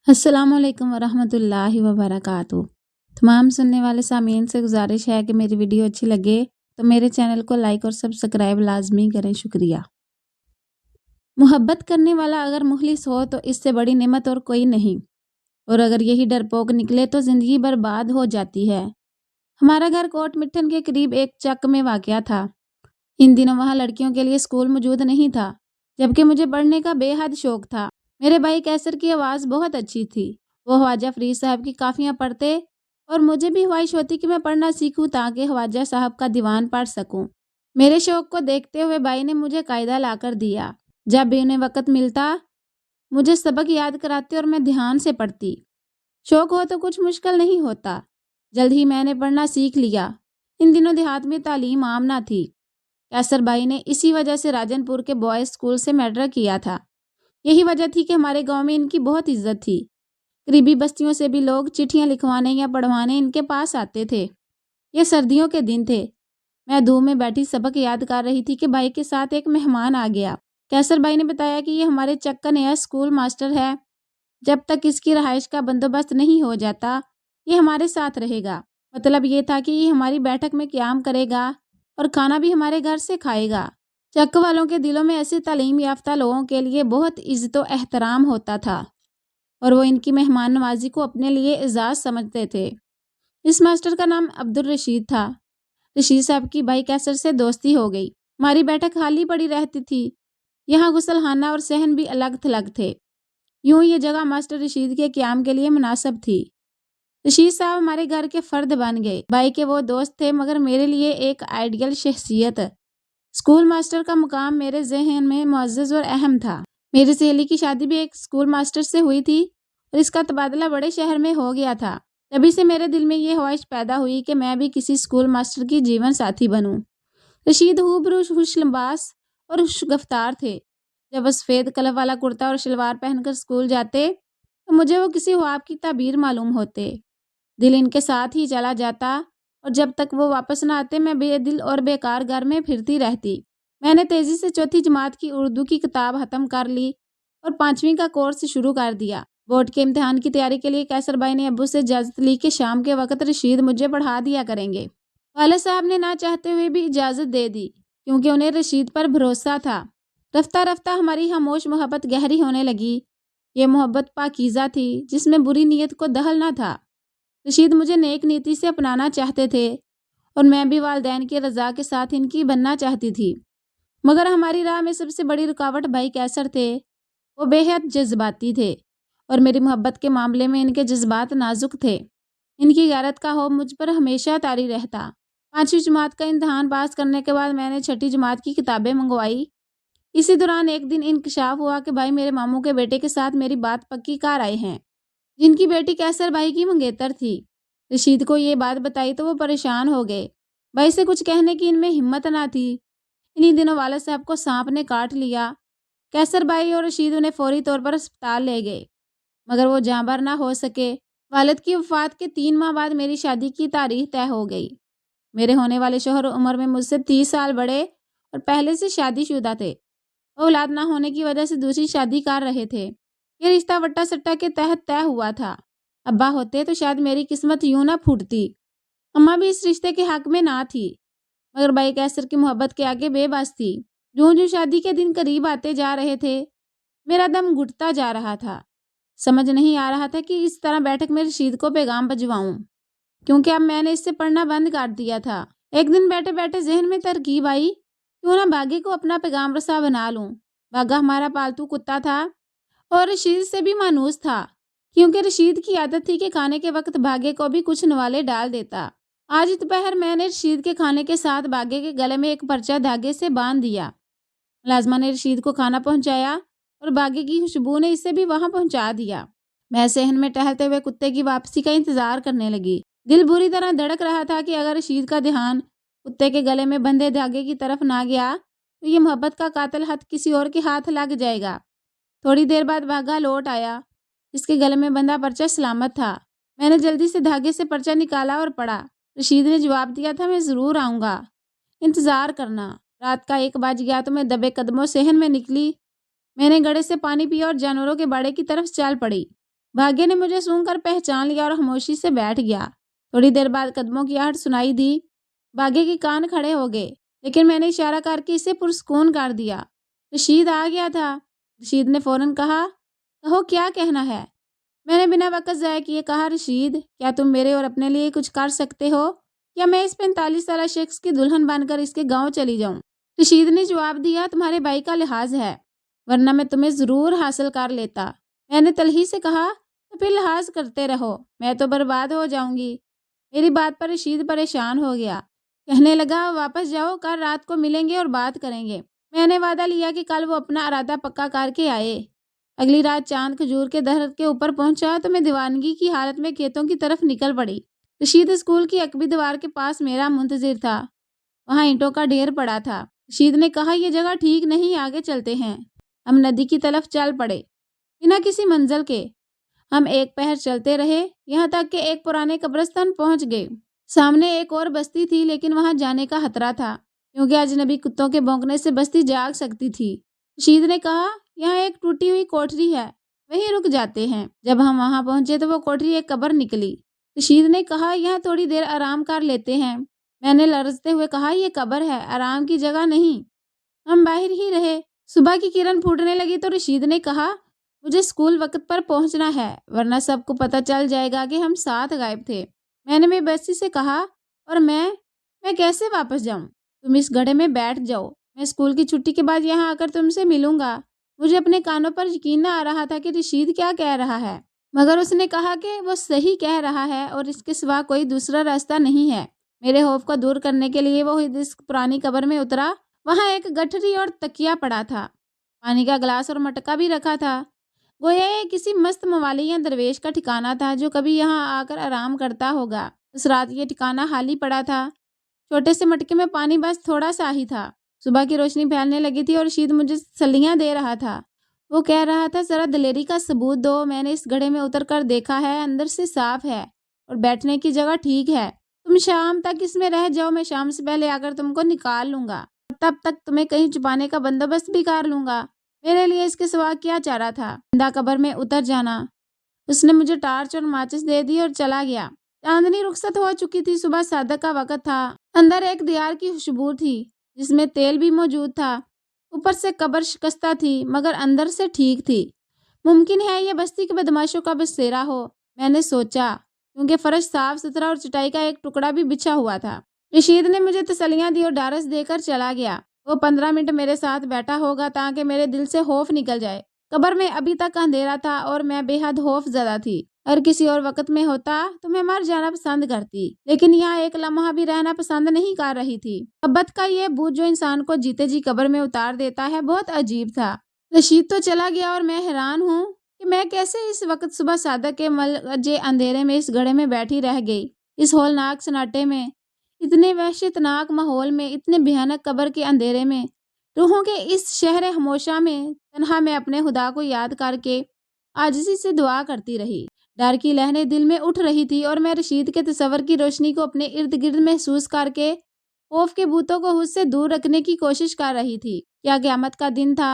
अस्सलाम वालेकुम वरहमतुल्लाहि वबरकातुहू। तमाम सुनने वाले सामीन से गुजारिश है कि मेरी वीडियो अच्छी लगे तो मेरे चैनल को लाइक और सब्सक्राइब लाजमी करें, शुक्रिया। मोहब्बत करने वाला अगर मुखलिस हो तो इससे बड़ी नेमत और कोई नहीं, और अगर यही डरपोक निकले तो ज़िंदगी बर्बाद हो जाती है। हमारा घर कोट मिट्ठन के करीब एक चक में वाक़या था। इन दिनों वहाँ लड़कियों के लिए स्कूल मौजूद नहीं था, जबकि मुझे पढ़ने का बेहद शौक था। मेरे भाई कैसर की आवाज़ बहुत अच्छी थी। वो ख्वाजा फरीद साहब की काफ़ियाँ पढ़ते और मुझे भी ख्वाहिश होती कि मैं पढ़ना सीखूं ताकि ख्वाजा साहब का दीवान पढ़ सकूं। मेरे शौक को देखते हुए भाई ने मुझे कायदा ला कर दिया। जब भी उन्हें वक़्त मिलता मुझे सबक याद कराते और मैं ध्यान से पढ़ती। शौक हो तो कुछ मुश्किल नहीं होता। जल्द ही मैंने पढ़ना सीख लिया। इन दिनों देहात में तालीम आम ना थी। कैसर भाई ने इसी वजह से राजनपुर के बॉयज़ स्कूल से मैट्रिक किया था। यही वजह थी कि हमारे गांव में इनकी बहुत इज्जत थी। करीबी बस्तियों से भी लोग चिट्ठियां लिखवाने या पढ़वाने इनके पास आते थे। ये सर्दियों के दिन थे। मैं धूप में बैठी सबक याद कर रही थी कि भाई के साथ एक मेहमान आ गया। कैसर भाई ने बताया कि ये हमारे चक का नया स्कूल मास्टर है। जब तक इसकी रहाइश का बंदोबस्त नहीं हो जाता ये हमारे साथ रहेगा। मतलब ये था कि ये हमारी बैठक में क़याम करेगा और खाना भी हमारे घर से खाएगा। चक वालों के दिलों में ऐसे तालीम याफ्ता लोगों के लिए बहुत इज़्ज़त व एहतराम होता था और वो इनकी मेहमान नवाजी को अपने लिए एजाज़ समझते थे। इस मास्टर का नाम अब्दुल रशीद था। रशीद साहब की भाई कैसर से दोस्ती हो गई। हमारी बैठक खाली पड़ी रहती थी। यहाँ गुसलखाना और सहन भी अलग थलग थे। यूं ये जगह मास्टर रशीद के क़याम के लिए मुनासिब थी। रशीद साहब हमारे घर के फ़र्द बन गए। भाई के वो दोस्त थे मगर मेरे लिए एक आइडियल शख्सियत। स्कूल मास्टर का मुकाम मेरे जहन में मुअज़्ज़ज़ और अहम था। मेरी सहेली की शादी भी एक स्कूल मास्टर से हुई थी और इसका तबादला बड़े शहर में हो गया था। तभी से मेरे दिल में ये ख्वाहिश पैदा हुई कि मैं भी किसी स्कूल मास्टर की जीवन साथी बनूं। रशीद हूबरू खुश लिबास और खुशगफ्तार थे। जब वो सफ़ेद कलफ वाला कुर्ता और शलवार पहनकर स्कूल जाते तो मुझे वो किसी ख्वाब की ताबीर मालूम होते। दिल इनके साथ ही चला जाता और जब तक वो वापस ना आते मैं बेदिल और बेकार घर में फिरती रहती। मैंने तेज़ी से चौथी जमात की उर्दू की किताब ख़त्म कर ली और 5वीं का कोर्स शुरू कर दिया। बोर्ड के इम्तिहान की तैयारी के लिए कैसर भाई ने अब्बू से इजाज़त ली कि शाम के वक़्त रशीद मुझे पढ़ा दिया करेंगे। वालिद साहब ने ना चाहते हुए भी इजाज़त दे दी क्योंकि उन्हें रशीद पर भरोसा था। रफ्ता रफ्ता हमारी खामोश मोहब्बत गहरी होने लगी। ये मोहब्बत पाकीज़ा थी जिसमें बुरी नीयत को दखल ना था। रशीद मुझे नेक नीति से अपनाना चाहते थे और मैं भी वालिदैन की रज़ा के साथ इनकी बनना चाहती थी। मगर हमारी राह में सबसे बड़ी रुकावट भाई कैसर थे। वो बेहद जज्बाती थे और मेरी मोहब्बत के मामले में इनके जज्बात नाजुक थे। इनकी गैरत का खौफ मुझ पर हमेशा तारी रहता। 5वीं जमात का इम्तिहान पास करने के बाद मैंने 6ठी जमात की किताबें मंगवाई। इसी दौरान एक दिन इंकशाफ हुआ कि भाई मेरे मामू के बेटे के साथ मेरी बात पक्की कर आए हैं, जिनकी बेटी कैसर भाई की मंगेतर थी। रशीद को ये बात बताई तो वो परेशान हो गए। भाई से कुछ कहने की इनमें हिम्मत ना थी। इन्हीं दिनों वालिद साहब को सांप ने काट लिया। कैसर भाई और रशीद उन्हें फौरी तौर पर अस्पताल ले गए मगर वो जाँबार ना हो सके। वालिद की वफ़ात के 3 माह बाद मेरी शादी की तारीख तय हो गई। मेरे होने वाले शौहर उम्र में मुझसे 30 साल बड़े और पहले से शादीशुदा थे। औलाद ना होने की वजह से दूसरी शादी कर रहे थे। ये रिश्ता वट्टा सट्टा के तहत तय हुआ था। अब्बा होते तो शायद मेरी किस्मत यूं ना फूटती। अम्मा भी इस रिश्ते के हक में ना थी मगर भाई कैसर की मोहब्बत के आगे बेबस थी। जो जो शादी के दिन करीब आते जा रहे थे मेरा दम घुटता जा रहा था। समझ नहीं आ रहा था कि इस तरह बैठक में रशीद को पैगाम भिजवाऊं, क्योंकि अब मैंने इससे पढ़ना बंद कर दिया था। एक दिन बैठे बैठे जहन में तरकीब आई, क्यों ना बागे को अपना पैगाम रसा बना लूं। बागा हमारा पालतू कुत्ता था और रशीद से भी मानूस था, क्योंकि रशीद की आदत थी कि खाने के वक्त बागे को भी कुछ नवाले डाल देता। आज दोपहर मैंने रशीद के खाने के साथ बागे के गले में एक पर्चा धागे से बांध दिया। मुलाजमा ने रशीद को खाना पहुंचाया और बागे की खुशबू ने इसे भी वहां पहुंचा दिया। मैं सहन में टहलते हुए कुत्ते की वापसी का इंतजार करने लगी। दिल बुरी तरह धड़क रहा था कि अगर रशीद का ध्यान कुत्ते के गले में बंधे धागे की तरफ ना गया तो ये मोहब्बत का कातिल हाथ किसी और के हाथ लग जाएगा। थोड़ी देर बाद बागा लौट आया। इसके गले में बंधा पर्चा सलामत था। मैंने जल्दी से धागे से पर्चा निकाला और पढ़ा। रशीद ने जवाब दिया था, मैं ज़रूर आऊँगा, इंतज़ार करना। रात का 1 बज गया तो मैं दबे कदमों सहन में निकली। मैंने गड़े से पानी पिया और जानवरों के बाड़े की तरफ चल पड़ी। भाग्य ने मुझे सूंघ कर पहचान लिया और खामोशी से बैठ गया। थोड़ी देर बाद कदमों की आहट सुनाई दी। भाग्य के कान खड़े हो गए, लेकिन मैंने इशारा करके इसे पुरस्कून कर दिया। रशीद आ गया था। रशीद ने फौरन कहा, कहो क्या कहना है। मैंने बिना वक्त ज़ाया किए कहा, रशीद क्या तुम मेरे और अपने लिए कुछ कर सकते हो, या मैं इस 45 साल शख्स की दुल्हन बनकर इसके गांव चली जाऊं। रशीद ने जवाब दिया, तुम्हारे भाई का लिहाज है, वरना मैं तुम्हें ज़रूर हासिल कर लेता। मैंने तलही से कहा, तो फिर लिहाज करते रहो, मैं तो बर्बाद हो जाऊंगी। मेरी बात पर रशीद परेशान हो गया। कहने लगा, वापस जाओ, कल रात को मिलेंगे और बात करेंगे। मैंने वादा लिया कि कल वो अपना इरादा पक्का करके आए। अगली रात चांद खजूर के दरख्त के ऊपर पहुंचा तो मैं दीवानगी की हालत में खेतों की तरफ निकल पड़ी। रशीद स्कूल की अकबी दीवार के पास मेरा मुंतजिर था। वहां ईंटों का ढेर पड़ा था। रशीद ने कहा, यह जगह ठीक नहीं, आगे चलते हैं। हम नदी की तरफ चल पड़े, बिना किसी मंजिल के। हम एक पहर चलते रहे, यहाँ तक कि एक पुराने कब्रिस्तान पहुंच गए। सामने एक और बस्ती थी, लेकिन वहां जाने का खतरा था, क्योंकि अजनबी कुत्तों के भौंकने से बस्ती जाग सकती थी। रशीद ने कहा, यहाँ एक टूटी हुई कोठरी है, वहीं रुक जाते हैं। जब हम वहां पहुंचे तो वो कोठरी एक कब्र निकली। रशीद ने कहा, यहाँ थोड़ी देर आराम कर लेते हैं। मैंने लरजते हुए कहा, यह कब्र है, आराम की जगह नहीं। हम बाहर ही रहे। सुबह की किरण फूटने लगी तो रशीद ने कहा, मुझे स्कूल वक्त पर पहुंचना है, वरना सबको पता चल जाएगा कि हम साथ गायब थे। मैंने बेबसी से कहा, और मैं कैसे वापस जाऊं? तुम इस गड्ढे में बैठ जाओ, मैं स्कूल की छुट्टी के बाद यहाँ आकर तुमसे मिलूंगा। मुझे अपने कानों पर यकीन न आ रहा था कि रशीद क्या कह रहा है, मगर उसने कहा कि वो सही कह रहा है और इसके सिवा कोई दूसरा रास्ता नहीं है। मेरे खौफ को दूर करने के लिए वो इस पुरानी कब्र में उतरा। वहां एक गठरी और तकिया पड़ा था, पानी का गिलास और मटका भी रखा था। गोया ये किसी मस्त मवाली या दरवेश का ठिकाना था जो कभी यहाँ आकर आराम करता होगा। उस रात ये ठिकाना खाली पड़ा था। छोटे से मटके में पानी बस थोड़ा सा ही था। सुबह की रोशनी फैलने लगी थी और रशीद मुझे सलियां दे रहा था। वो कह रहा था, जरा दिलेरी का सबूत दो, मैंने इस गड्ढे में उतर कर देखा है, अंदर से साफ है और बैठने की जगह ठीक है। तुम शाम तक इसमें रह जाओ, मैं शाम से पहले आकर तुमको निकाल लूंगा, तब तक तुम्हें कहीं छुपाने का बंदोबस्त भी कर लूंगा। मेरे लिए इसके सिवा क्या चारा था, जिंदा कब्र में उतर जाना। उसने मुझे टार्च और माचिस दे दी और चला गया। चांदनी रुखसत हो चुकी थी, सुबह सादक का वक्त था। अंदर एक दियार की खुशबू थी, जिसमें तेल भी मौजूद था। ऊपर से कब्र शिकस्ता थी, मगर अंदर से ठीक थी। मुमकिन है ये बस्ती के बदमाशों का बसेरा हो, मैंने सोचा, क्योंकि फर्श साफ सुथरा और चटाई का एक टुकड़ा भी बिछा हुआ था। रशीद ने मुझे तसलियां दी और ढारस देकर चला गया। वो 15 मिनट मेरे साथ बैठा होगा ताकि मेरे दिल से खौफ निकल जाए। कब्र में अभी तक अंधेरा था और मैं बेहद खौफजदा थी। अगर किसी और वक्त में होता तो मैं मर जाना पसंद करती, लेकिन यहाँ एक लम्हा भी रहना पसंद नहीं कर रही थी। मोहब्बत का ये भूत जो इंसान को जीते जी कब्र में उतार देता है, बहुत अजीब था। रशीद तो चला गया और मैं हैरान हूँ कि मैं कैसे इस वक्त सुबह सादक के मलजे अंधेरे में इस गड्ढे में बैठी रह गई। इस हौलनाक सन्नाटे में, इतने वहशतनाक माहौल में, इतने भयानक कब्र के अंधेरे में, रूहों के इस शहर खामोशा में तन्हा मैं अपने खुदा को याद करके आजिज़ी से दुआ करती रही। डर की लहरें दिल में उठ रही थी और मैं रशीद के तस्वर की रोशनी को अपने इर्द गिर्द महसूस करके खौफ के भूतों को खुद से दूर रखने की कोशिश कर रही थी। क्या क़यामत का दिन था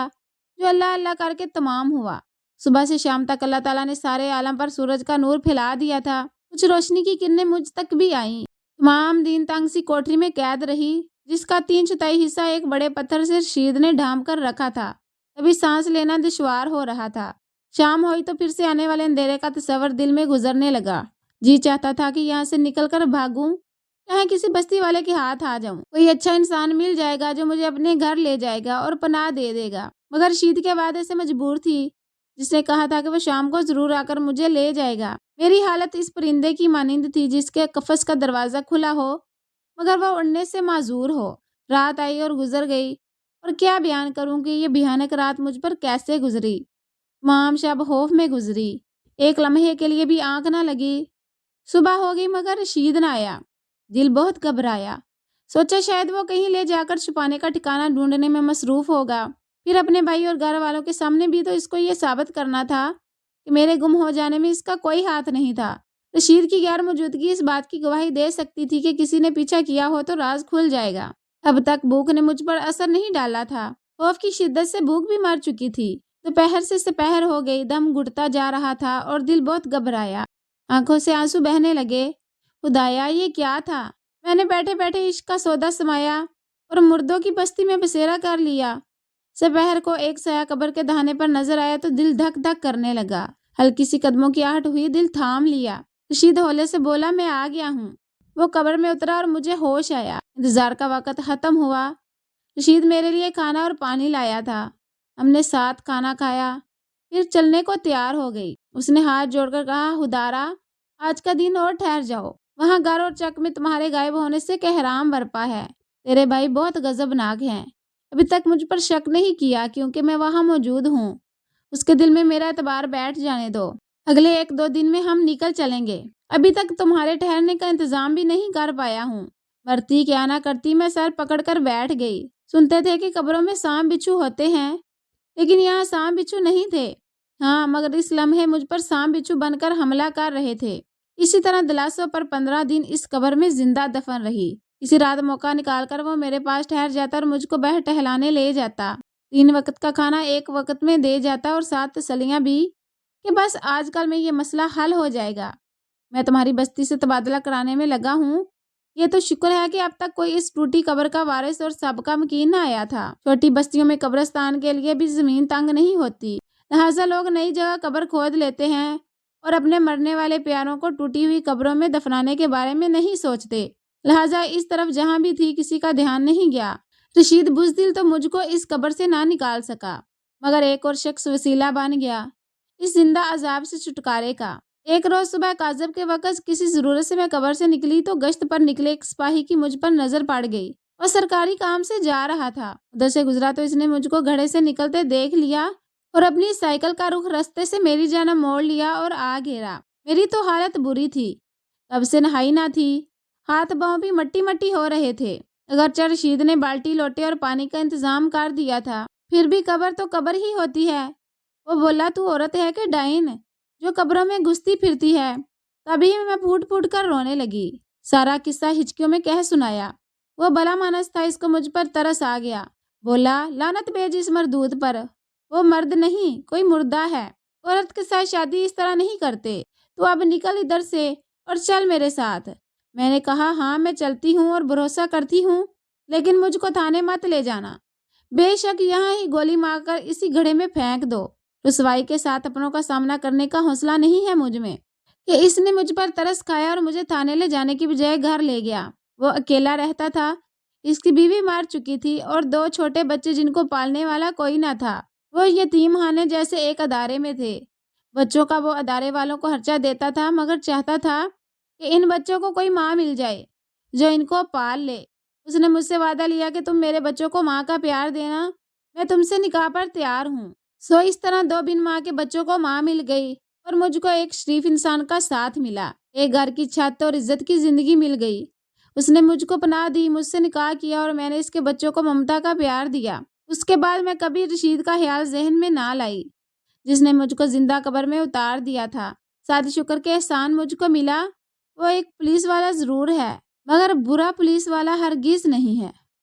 जो अल्लाह अल्लाह करके तमाम हुआ। सुबह से शाम तक अल्लाह ताला ने सारे आलम पर सूरज का नूर फैला दिया था। कुछ रोशनी की किरणें मुझ तक भी आईं। तमाम दिन तंग सी कोठरी में कैद रही, जिसका 3/4 हिस्सा एक बड़े पत्थर से रशीद ने ढांप कर रखा था। तभी सांस लेना दुश्वार हो रहा था। शाम हुई तो फिर से आने वाले अंधेरे का तस्वर दिल में गुजरने लगा। जी चाहता था कि यहाँ से निकलकर भागूं, चाहे किसी बस्ती वाले के हाथ आ जाऊं। कोई अच्छा इंसान मिल जाएगा जो मुझे अपने घर ले जाएगा और पनाह दे देगा। मगर रशीद के वादे से मजबूर थी, जिसने कहा था कि वो शाम को जरूर आकर मुझे ले जाएगा। मेरी हालत इस परिंदे की मानिंद थी जिसके कफस का दरवाजा खुला हो मगर वह उड़ने से माजूर हो। रात आई और गुजर गई, और क्या बयान करूं कि ये भयानक रात मुझ पर कैसे गुजरी। तमाम शब खौफ में गुजरी, एक लम्हे के लिए भी आंख ना लगी। सुबह हो गई मगर रशीद ना आया। दिल बहुत घबराया। सोचा शायद वो कहीं ले जाकर छुपाने का ठिकाना ढूंढने में मसरूफ होगा। फिर अपने भाई और घर वालों के सामने भी तो इसको ये साबित करना था कि मेरे गुम हो जाने में इसका कोई हाथ नहीं था। रशीद की गैर मौजूदगी इस बात की गवाही दे सकती थी कि किसी ने पीछा किया हो तो राज खुल जाएगा। अब तक भूख ने मुझ पर असर नहीं डाला था। खौफ की शिद्दत से भूख भी मर चुकी थी। दोपहर से सपहर हो गई, दम घुटता जा रहा था और दिल बहुत घबराया। आंखों से आंसू बहने लगे। खुदाया, ये क्या था? मैंने बैठे बैठे इश्क का सौदा समाया और मुर्दों की बस्ती में बसेरा कर लिया। सपहर को एक साया कब्र के दहाने पर नजर आया तो दिल धक धक करने लगा। हल्की सी कदमों की आहट हुई, दिल थाम लिया। रशीद हौले से बोला, मैं आ गया हूँ। वो कब्र में उतरा और मुझे होश आया। इंतजार का वक्त खत्म हुआ। रशीद मेरे लिए खाना और पानी लाया था। हमने साथ खाना खाया, फिर चलने को तैयार हो गई। उसने हाथ जोड़कर कहा, हुदारा, आज का दिन और ठहर जाओ। वहाँ घर और चक में तुम्हारे गायब होने से कहराम बरपा है। तेरे भाई बहुत गजबनाक हैं। अभी तक मुझ पर शक नहीं किया क्योंकि मैं वहाँ मौजूद हूँ। उसके दिल में मेरा एतबार बैठ जाने दो। अगले 1-2 दिन में हम निकल चलेंगे। अभी तक तुम्हारे ठहरने का इंतजाम भी नहीं कर पाया हूँ। मरती क्या ना करती, मैं सर पकड़कर बैठ गई। सुनते थे कि कब्रों में सांप बिच्छू होते हैं, लेकिन यहाँ सांप बिच्छू नहीं थे। हाँ, मगर इस लम्हे मुझ पर सांप बिच्छू बनकर हमला कर रहे थे। इसी तरह दिलासों पर 15 दिन इस कब्र में जिंदा दफन रही। इसी रात मौका निकालकर वो मेरे पास ठहर जाता और मुझको बह टहलाने ले जाता। 3 वक्त का खाना 1 वक्त में दे जाता और 7 तसलियां भी कि बस आजकल में ये मसला हल हो जाएगा। मैं तुम्हारी बस्ती से तबादला कराने में लगा हूँ। ये तो शुक्र है कि अब तक कोई इस टूटी कब्र का वारिस और सबका मकीन न आया था। छोटी बस्तियों में कब्रिस्तान के लिए भी जमीन तंग नहीं होती, लिहाजा लोग नई जगह कब्र खोद लेते हैं और अपने मरने वाले प्यारों को टूटी हुई कब्रों में दफनाने के बारे में नहीं सोचते। लिहाजा इस तरफ जहां भी थी किसी का ध्यान नहीं गया। रशीद बुज़दिल तो मुझको इस कब्र से ना निकाल सका, मगर एक और शख्स वसीला बन गया इस जिंदा अजाब से छुटकारे का। एक रोज सुबह काजब के वक्त किसी जरूरत से मैं कब्र से निकली तो गश्त पर निकले एक सिपाही की मुझ पर नजर पड़ गई। वह सरकारी काम से जा रहा था। उधर से गुजरा तो इसने मुझको घड़े से निकलते देख लिया और अपनी साइकिल का रुख रास्ते से मेरी जानिब मोड़ लिया और आ घेरा। मेरी तो हालत बुरी थी। कब से नहाई ना थी, हाथ पांव भी मट्टी मट्टी हो रहे थे। अगरचे रशीद ने बाल्टी लोटे और पानी का इंतजाम कर दिया था, फिर भी कब्र तो कब्र ही होती है। वो बोला, तू औरत है कि डाइन जो कब्रों में घुसती फिरती है? तभी मैं फूट फूट कर रोने लगी। सारा किस्सा हिचकियों में कह सुनाया। वो भला मानस था, इसको मुझ पर तरस आ गया। बोला, लानत भेज इस मरदूद पर। वो मर्द नहीं, कोई मुर्दा है। औरत के साथ शादी इस तरह नहीं करते। तो अब निकल इधर से और चल मेरे साथ। मैंने कहा, हाँ मैं चलती हूँ और भरोसा करती हूँ, लेकिन मुझको थाने मत ले जाना। बेशक यहाँ ही गोली मारकर इसी घड़े में फेंक दो। रुसवाई के साथ अपनों का सामना करने का हौसला नहीं है मुझ में कि इसने मुझ पर तरस खाया और मुझे थाने ले जाने की बजाय घर ले गया। वो अकेला रहता था, इसकी बीवी मार चुकी थी और 2 छोटे बच्चे जिनको पालने वाला कोई ना था। वो यतीम खाने जैसे एक अदारे में थे। बच्चों का वो अदारे वालों को खर्चा देता था, मगर चाहता था कि इन बच्चों को कोई माँ मिल जाए जो इनको पाल ले। उसने मुझसे वादा लिया कि तुम मेरे बच्चों को माँ का प्यार देना, मैं तुमसे निकाह पर तैयार हूँ। सो इस तरह 2 बिन माँ के बच्चों को माँ मिल गई और मुझको एक शरीफ इंसान का साथ मिला। एक घर की छत और इज्जत की जिंदगी मिल गई। उसने मुझको पनाह दी, मुझसे निकाह किया और मैंने इसके बच्चों को ममता का प्यार दिया। उसके बाद मैं कभी रशीद का ख्याल जहन में ना लाई, जिसने मुझको जिंदा कब्र में उतार दिया था। साथ शुक्र के एहसान मुझको मिला। वो एक पुलिस वाला जरूर है, मगर बुरा पुलिस वाला हरगिज नहीं है।